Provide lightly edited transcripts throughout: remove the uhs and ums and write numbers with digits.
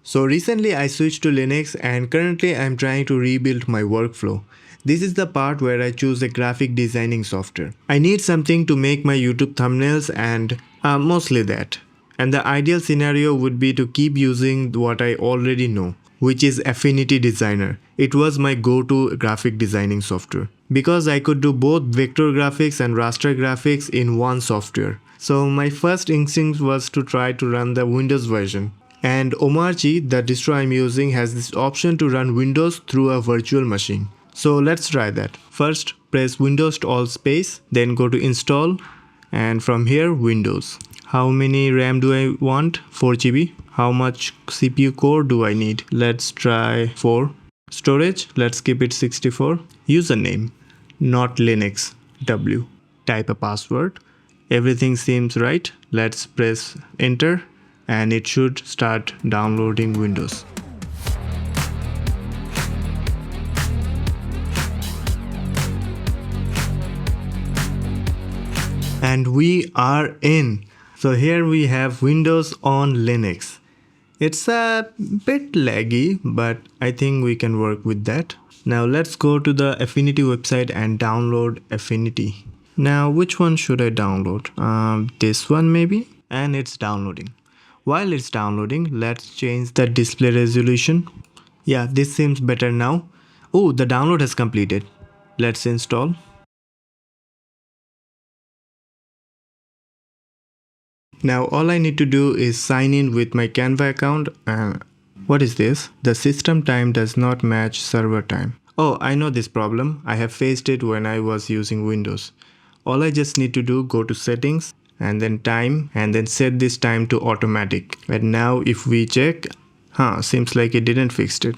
So recently I switched to Linux and currently I'm trying to rebuild my workflow. This is the part where I choose a graphic designing software. I need something to make my YouTube thumbnails and mostly that. And the ideal scenario would be to keep using what I already know, which is Affinity Designer. It was my go-to graphic designing software because I could do both vector graphics and raster graphics in one software. So my first instinct was to try to run the Windows version. And Omarchi, the distro I'm using, has this option to run Windows through a virtual machine. So let's try that. First, press Windows Alt space, then go to install, and from here Windows. How many RAM do I want? 4 GB. How much CPU core do I need? Let's try 4. Storage, let's keep it 64. Username, not Linux, W. Type a password. Everything seems right. Let's press enter and it should start downloading Windows. And we are in. So here we have Windows on Linux. It's a bit laggy, but I think we can work with that. Now let's go to the Affinity website and download Affinity. Now which one should I download? This one maybe? And it's downloading. While it's downloading, let's change the display resolution. Yeah, this seems better now. Oh, the download has completed. Let's install. Now all I need to do is sign in with my Canva account. What is this? The system time does not match server time. Oh, I know this problem. I have faced it when I was using Windows. All I just need to do, go to settings and then time and then set this time to automatic. And now if we check, seems like it didn't fix it.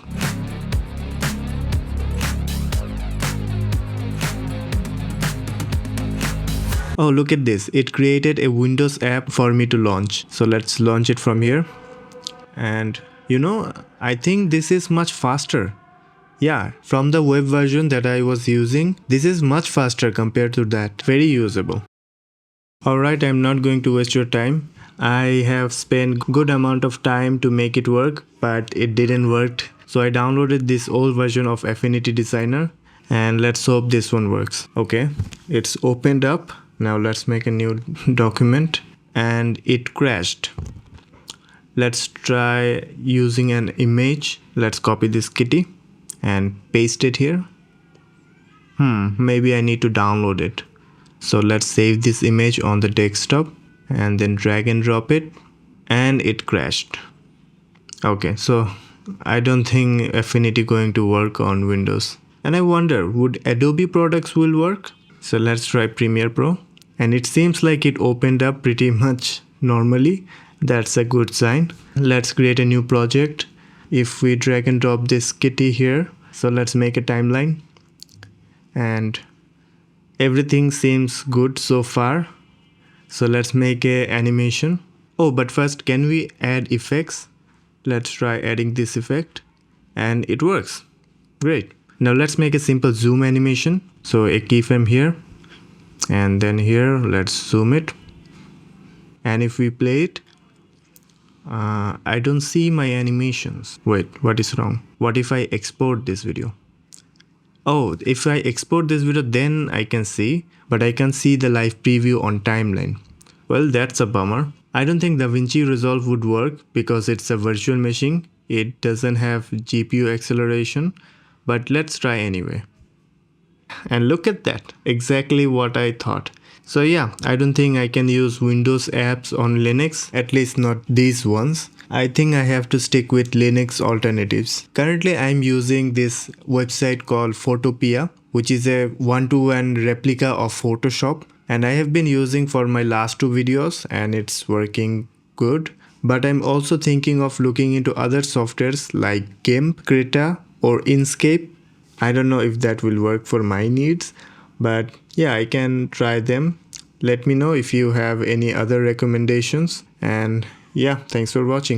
Oh, look at this. It created a Windows app for me to launch. So let's launch it from here. And I think this is much faster. Yeah, from the web version that I was using, this is much faster compared to that. Very usable. Alright, I'm not going to waste your time. I have spent good amount of time to make it work, but it didn't work. So I downloaded this old version of Affinity Designer and let's hope this one works. Okay, it's opened up. Now let's make a new document and it crashed. Let's try using an image. Let's copy this kitty and paste it here. Maybe I need to download it. So let's save this image on the desktop and then drag and drop it and it crashed. Okay, so I don't think Affinity going to work on Windows. And I wonder, would Adobe products will work? So let's try Premiere Pro. And it seems like it opened up pretty much normally. That's a good sign. Let's create a new project. If we drag and drop this kitty here, so let's make a timeline. And everything seems good so far. So let's make a animation. Oh, but first, can we add effects? Let's try adding this effect. And it works. Great. Now let's make a simple zoom animation. So a keyframe here. And then here, let's zoom it. And if we play it, I don't see my animations. Wait, what is wrong? What if I export this video? Oh, if I export this video, then I can see, but I can see the live preview on timeline. Well, that's a bummer. I don't think Davinci Resolve would work because it's a virtual machine. It doesn't have GPU acceleration, but let's try anyway. And look at that, exactly what I thought. So yeah, I don't think I can use Windows apps on Linux, at least not these ones. I think I have to stick with Linux alternatives. Currently I'm using this website called Photopea, which is a one-to-one replica of Photoshop. And I have been using for my last 2 videos and it's working good. But I'm also thinking of looking into other softwares like GIMP, Krita or Inkscape. I don't know if that will work for my needs, but yeah, I can try them. Let me know if you have any other recommendations. And yeah, thanks for watching.